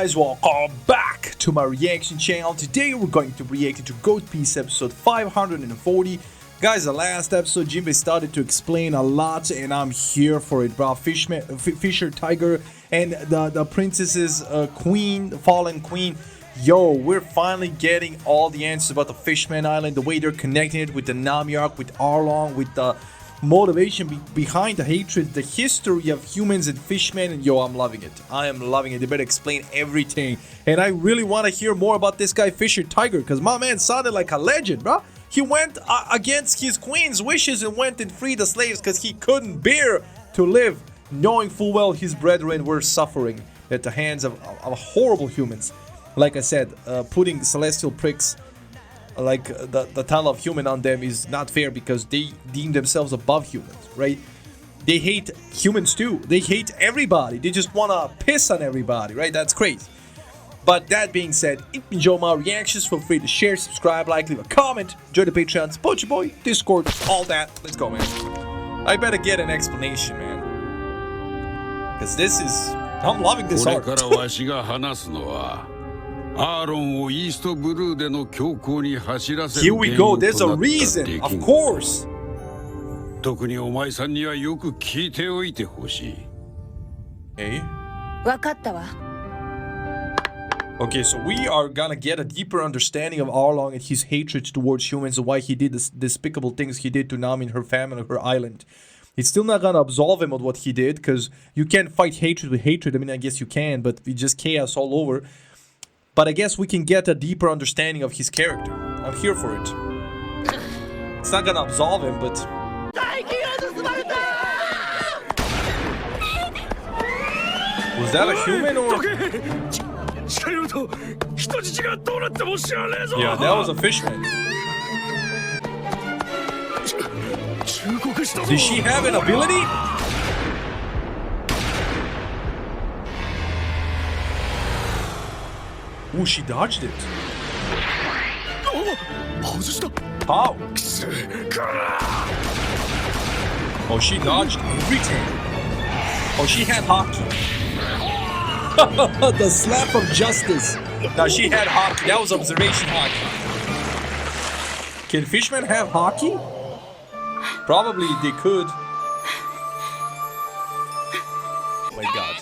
guys, welcome back to my reaction channel. Today we're going to react to Goat Piece episode 540. Guys, the last episode Jinbei started to explain a lot and I'm here for it, bro. Fisher Tiger and the princess's queen, fallen queen. Yo, we're finally getting all the answers about the Fishman Island, the way they're connecting it with the Nami arc, with Arlong, with the motivation behind the hatred, the history of humans and fishmen, and yo, I'm loving it. I am loving it. They better explain everything. And I really want to hear more about this guy, Fisher Tiger, because my man sounded like a legend, bro. He went against his queen's wishes and went and freed the slaves because he couldn't bear to live, knowing full well his brethren were suffering at the hands of horrible humans. Like I said, putting celestial pricks like the title of human on them is not fair because they deem themselves above humans, right? They hate humans too. They hate everybody. They just want to piss on everybody, right? That's crazy. But that being said, if you enjoy my reactions, feel free to share, subscribe, like, leave a comment, join the Patreon, support your boy, Discord, all that. Let's go, man. I better get an explanation, man. Because this is... I'm loving this art. Here we go, there's a reason, of course. Okay, so we are gonna get a deeper understanding of Arlong and his hatred towards humans and why he did the despicable things he did to Nami and her family, her island. It's still not gonna absolve him of what he did, because you can't fight hatred with hatred. I mean, I guess you can, but it's just chaos all over. But I guess we can get a deeper understanding of his character. I'm here for it. It's not gonna absolve him, but... Was that a human or... Yeah, that was a fishman. Did she have an ability? Ooh, she dodged it. How? Oh, she dodged everything. Oh, she had hockey. The slap of justice. Now she had hockey. That was observation hockey. Can fishmen have hockey? Probably they could. Oh my god.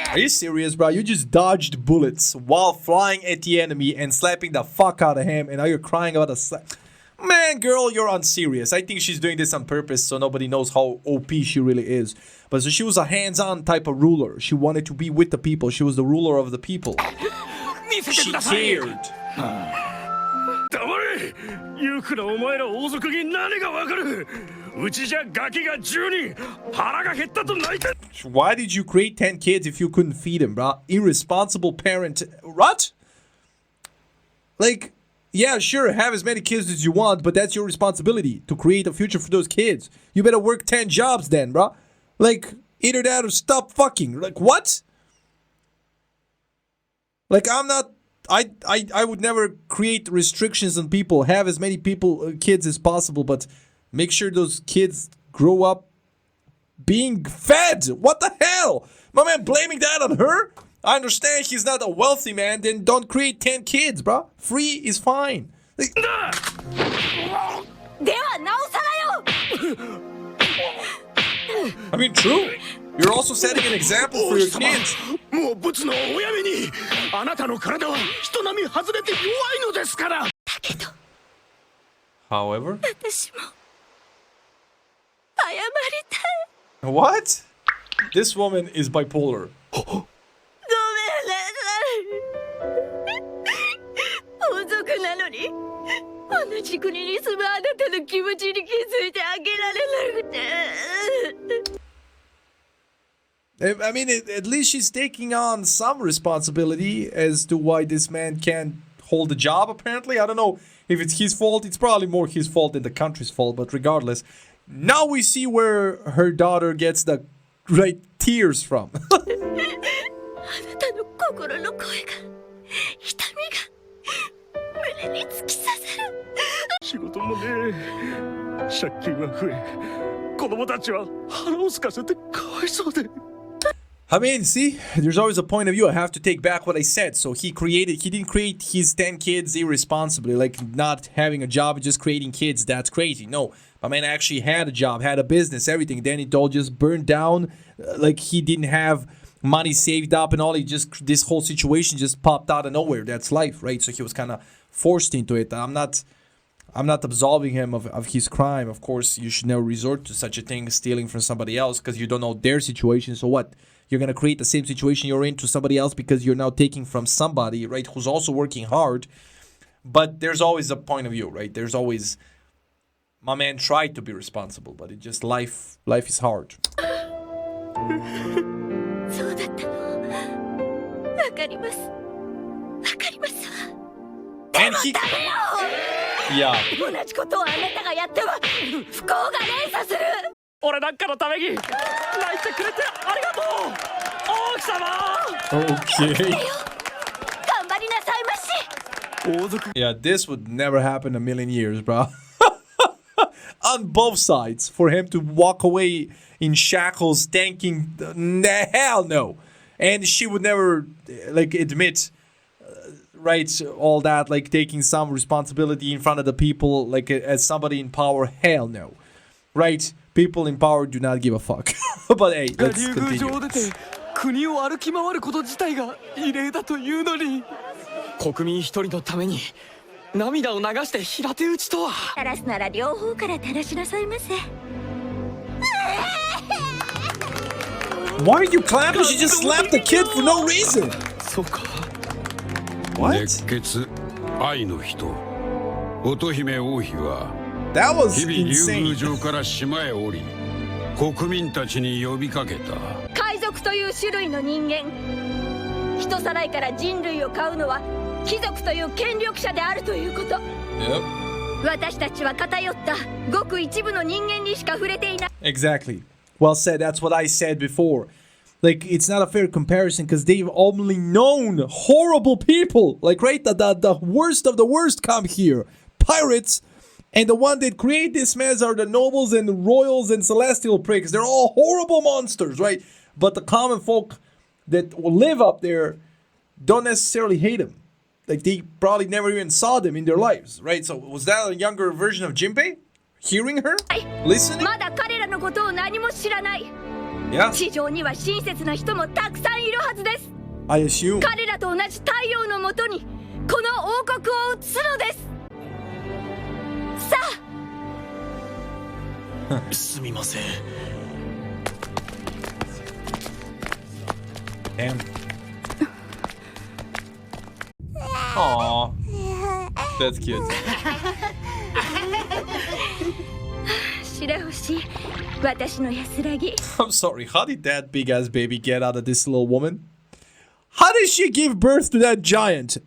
Are you serious, bro? You just dodged bullets while flying at the enemy and slapping the fuck out of him, and now you're crying about a slap. Man, girl, you're unserious. I think she's doing this on purpose so nobody knows how OP she really is. But so she was a hands-on type of ruler. She wanted to be with the people. She was the ruler of the people. She cared. Why did you create 10 kids if you couldn't feed them, bro? Irresponsible parent. What? Like... Yeah, sure, have as many kids as you want, but that's your responsibility to create a future for those kids. You better work 10 jobs then, bro. Like, either that or stop fucking. Like, what? Like, I'm not... I would never create restrictions on people. Have as many kids as possible, but make sure those kids grow up being fed. What the hell? My man blaming that on her? I understand he's not a wealthy man, then don't create 10 kids, bro. Free is fine. Like, I mean, true. You're also setting an example for your kids. However... What? This woman is bipolar. I mean, at least she's taking on some responsibility as to why this man can't hold a job, apparently. I don't know if it's his fault. It's probably more his fault than the country's fault, but regardless. Now we see where her daughter gets the right tears from. I mean, see, there's always a point of view. I have to take back what I said. So he didn't create his 10 kids irresponsibly, like not having a job, just creating kids. That's crazy. No, my man actually had a job, had a business, everything. Then it all just burned down. Like he didn't have money saved up and all. This whole situation just popped out of nowhere. That's life, right? So he was kind of forced into it. I'm not absolving him of his crime. Of course, you should never resort to such a thing, stealing from somebody else, because you don't know their situation. So what? You're going to create the same situation you're in to somebody else because you're now taking from somebody, right, who's also working hard. But there's always a point of view, right? There's always... My man tried to be responsible, but it just... Life is hard. And he... Yeah. 俺なんかのために泣いてくれてありがとう王妃様 Okay. Yeah, this would never happen in a million years, bro. On both sides, for him to walk away in shackles, thanking... hell no. And she would never, like, admit, right, all that, like, taking some responsibility in front of the people, like, as somebody in power. Hell no. Right? People in power do not give a fuck. But hey, let's continue. 国を歩き回ること自体が異例だというのに国民一人のために涙を流して平手打ちとは垂らすなら両方から垂らしなさいませ Why are you clapping? She just slapped the kid for no reason. そうか What? 熱血愛の人乙姫王妃は That was 日々竜 insane. 宮城から島へ降り国民たちに呼びかけた海賊という種類の人間人さらいから人類を飼うのは貴族という権力者であるということ Yep. 私たちは偏ったごく一部の人間にしか触れていない Exactly. Well said. That's what I said before. Like, it's not a fair comparison because they've only known horrible people. Like, right? The worst of the worst come here. Pirates. And the one that create this mess are the nobles and royals and celestial pricks. They're all horrible monsters, right? But the common folk that live up there don't necessarily hate them. Like, they probably never even saw them in their lives, right? So, was that a younger version of Jinbei? Hearing her? Listening? まだ彼らのことを何も知らない Yeah, 地上には親切な人もたくさんいるはずです I assume. 彼らと同じ太陽のもとにこの王国を移すのですさあすみません Damn. Aww. That's cute. 白星私の安らぎ I'm sorry, how did that big ass baby get out of this little woman? How did she give birth to that giant?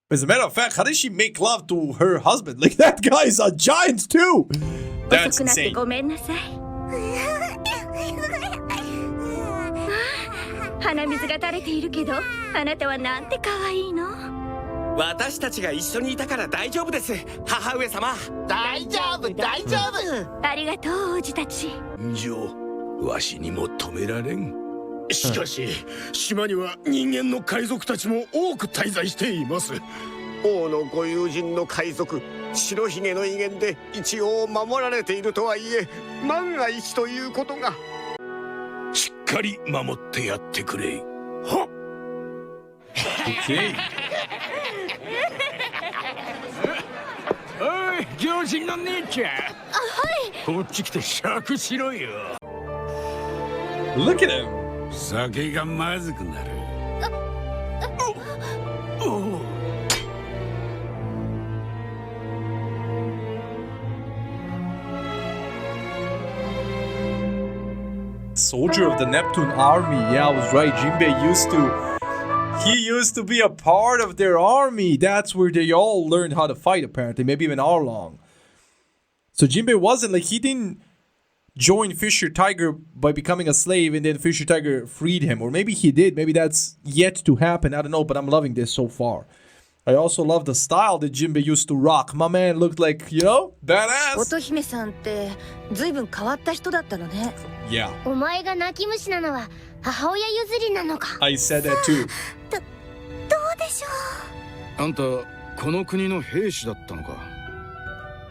As a matter of fact, how did she make love to her husband? Like, that guy's a giant too! That's 遅くなって insane. ごめんなさい鼻水が垂れているけどあなたはなんて可愛いの私たちが一緒にいたから大丈夫です母上様大丈夫大丈夫ありがとう王子たちわしにも止められんしかし島には人間の海賊たちも多く滞在しています王のご友人の海賊白ひげの威厳で一応守られているとはいえ万が一ということがしっかり守ってやってくれはっ Okay. おい行人の姉ちゃんこっち来て酌しろよ Look at him. 酒がまずくなる Soldier of the Neptune army. Yeah, I was right. Jinbei used to be a part of their army. That's where they all learned how to fight, apparently. Maybe even Arlong. So Jinbei wasn't like, he didn't join Fisher Tiger by becoming a slave and then Fisher Tiger freed him. Or maybe he did. Maybe that's yet to happen. I don't know, but I'm loving this so far. I also love the style that Jinbei used to rock. My man looked like, you know, badass. 乙姫さんってずいぶん変わった人だったのね。 Yeah, お前が泣き虫なのは母親譲りなのか。 I said that too. どうでしょあんたこの国の兵士だったのか。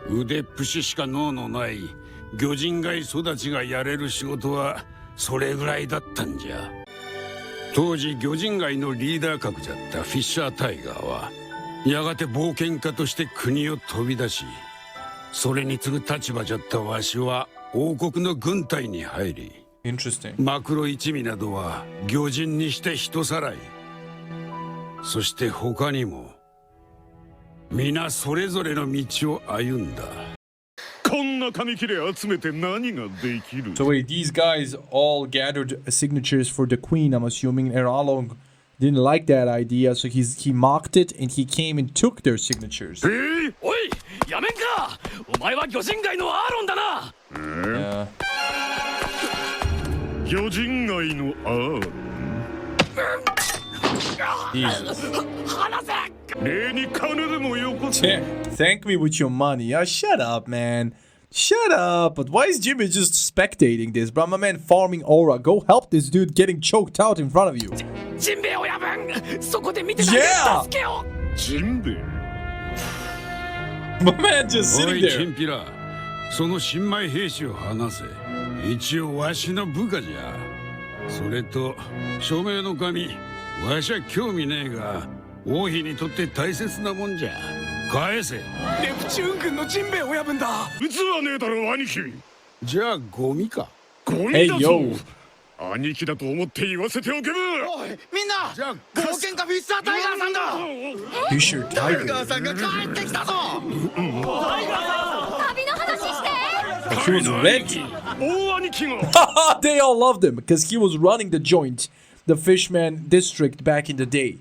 腕っぷししか能のない魚人街育ちがやれる仕事はそれぐらいだったんじゃ。当時魚人街のリーダー格じゃったフィッシャータイガーはやがて冒険家として国を飛び出し、それに次ぐ立場じゃったわしは王国の軍隊に入り、 Interesting. マクロ一味などは魚人にして人さらい、そして他にも皆それぞれの道を歩んだ。こんな紙切れ集めて何ができる。 So wait, these guys all gathered signatures for the queen, I'm assuming, and Arlong didn't like that idea, so he mocked it and he came and took their signatures. おいやめんか。お前は魚人街のアーロンだな。 Yeah. 魚人街のアーロン。 Jesus. 離せ。礼に金でもよこせ。 Thank me with your money. Yeah, shut up, man. Shut up. But why is Jimmy just spectating this, bro? My man farming aura. Go help this dude getting choked out in front of you. ジンベエ親分、そこで見てないで Yeah! 助けを。ジンベエ。 My man just お sitting いチ there. ンピラ、その新米兵士を離せ。一応わしの部下じゃ。それと署名の紙、わしは興味ねえが王妃にとって大切なもんじゃ。返せ。ネプチューン軍のジンベエ親分だ。うつはねえだろ兄貴。じゃあゴミか。ゴミ Hey, だぞ。 yo. 兄貴だと思って言わせておけば。おいみんな、じゃあ冒険家フィッシャータイガーさんだ。 Fisher タイガ Tiger. ーさんが帰ってきたぞ。旅の話して。 He was ready. 大兄貴が。 They all loved him because he was running the joint, the Fishman district back in the day.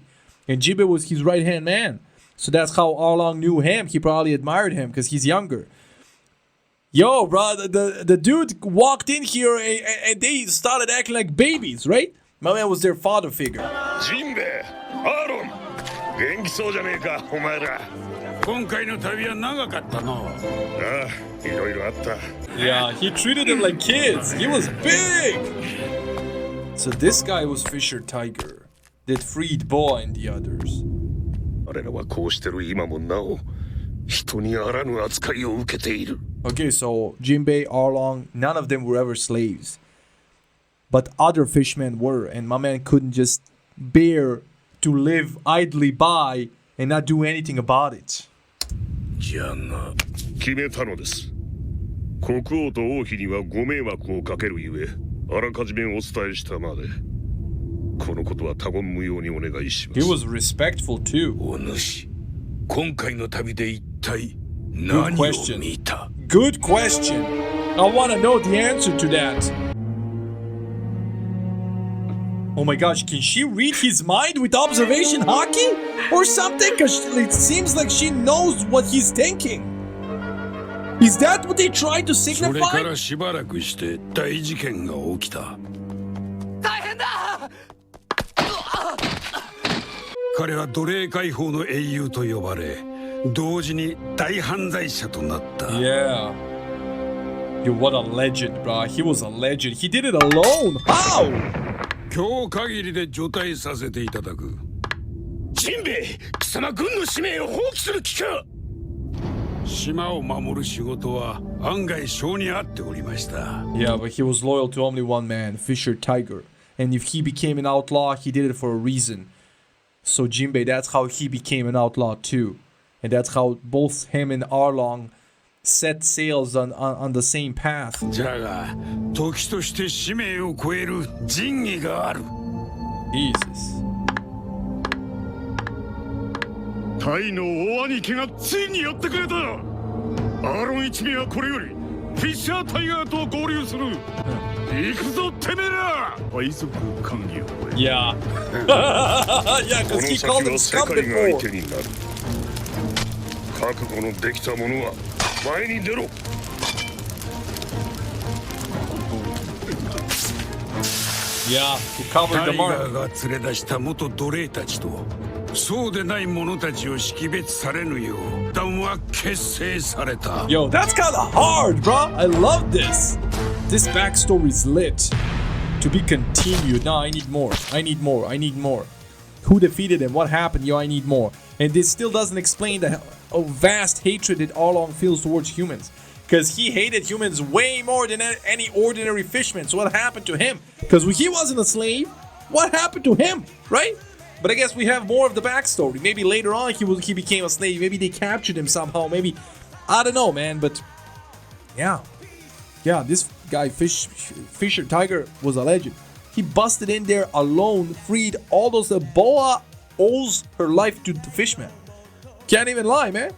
And Jibe was his right hand man. So that's how Arlong knew him. He probably admired him because he's younger. Yo, bro, the dude walked in here and they started acting like babies, right? My man was their father figure. ジンベエ、アーロン。元気そうじゃねえか、お前ら。今回の旅は長かったの。ああ、いろいろあった。 Yeah, he treated them like kids. He was big. So this guy was Fisher Tiger that freed Boa and the others. 彼らはこうしてる今もなお、人にあらぬ扱いを受けている。Okay, so Jinbei, Arlong, none of them were ever slaves. But other fishmen were, and my man couldn't just bear to live idly by and not do anything about it. じゃが、決めたのです。国王と王妃にはご迷惑をかけるゆえ、あらかじめお伝えしたまで。このことは他言無用にお願いしま He す。 was respectful too. お主、今回の旅で一体 Good 何を question. 見た？ Good question. I want to know the answer to that. Oh my gosh, can she read his mind with observation hockey? Or something? Because it seems like she knows what he's thinking. Is that what they tried to それか signify? らしばらくして大事件が起きた。大変だ。彼は奴隷解放の英雄と呼ばれ、同時に大犯罪者となった。 Yeah. Yo, what a legend, bro. He was a legend. He did it alone. How? 今日限りで除隊させていただく。ジンベエ、貴様軍の使命を放棄する気か。島を守る仕事は案外性に合っておりました。 Yeah, but he was loyal to only one man, Fisher Tiger. And if he became an outlaw, he did it for a reason. So Jinbei, that's how he became an outlaw too. And that's how both him and Arlong set sails on the same path. じゃが、時として使命を超える仁義がある。 Jesus. タイの大兄貴がついにやってくれた。アーロン一味はこれよりフィッシャータイガーと合流する。行くぞてめえら。配属完了。 Yeah. Yeah, こ because の he 先 called him は世 scum 界が相 before. 手になる。覚悟のできた者は前に出ろ。 Yeah, he covered タ the イガ mark. ーが連れ出した元奴隷たちとそうでない者たちを識別されぬよう団は結成された。 Yo, that's kind of hard, bro. I love this. This backstory is lit. To be continued. No, I need more. I need more. I need more. Who defeated him? What happened? Yo, I need more. And this still doesn't explain the vast hatred that Arlong feels towards humans. Because he hated humans way more than any ordinary fishman. So what happened to him? Because he wasn't a slave. What happened to him? Right? But I guess we have more of the backstory. Maybe later on he became a slave. Maybe they captured him somehow. Maybe, I don't know, man. But yeah, this guy Fisher Tiger was a legend. He busted in there alone, freed all those. The boa owes her life to the fishman. Can't even lie, man.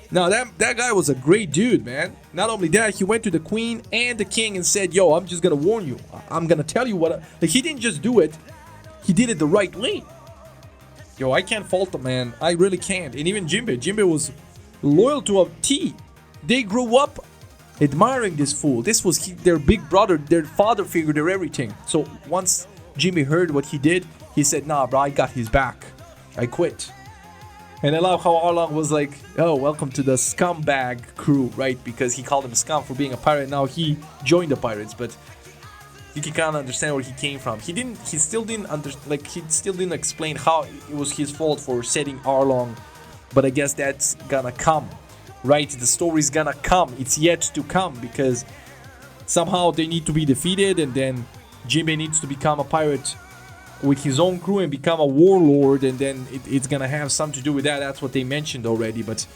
Now that guy was a great dude, man. Not only that, he went to the queen and the king and said, "Yo, I'm just gonna warn you. I'm gonna tell you what." Like, he didn't just do it. He did it the right way. Yo, I can't fault him, man. I really can't. And even Jinbei was loyal to a T. They grew up admiring this fool. This was their big brother, their father figure, their everything. So once Jinbei heard what he did, he said, "Nah, bro, I got his back. I quit." And I love how Arlong was like, "Oh, welcome to the scumbag crew," right? Because he called him scum for being a pirate. Now he joined the pirates, but you can kind of understand where he came from. He still didn't explain how it was his fault for setting Arlong, but I guess that's gonna come, right? The story's gonna come. It's yet to come, because somehow they need to be defeated, and then Jinbei needs to become a pirate with his own crew and become a warlord, and then it's gonna have something to do with that. That's what they mentioned already. But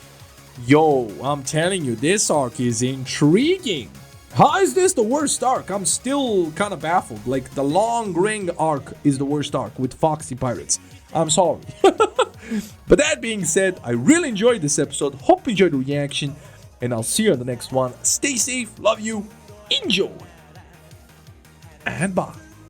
yo, I'm telling you, this arc is intriguing. How is this the worst arc? I'm still kind of baffled. Like, the Long Ring arc is the worst arc with Foxy Pirates. I'm sorry. But that being said, I really enjoyed this episode. Hope you enjoyed the reaction, and I'll see you on the next one. Stay safe, love you, enjoy, and bye.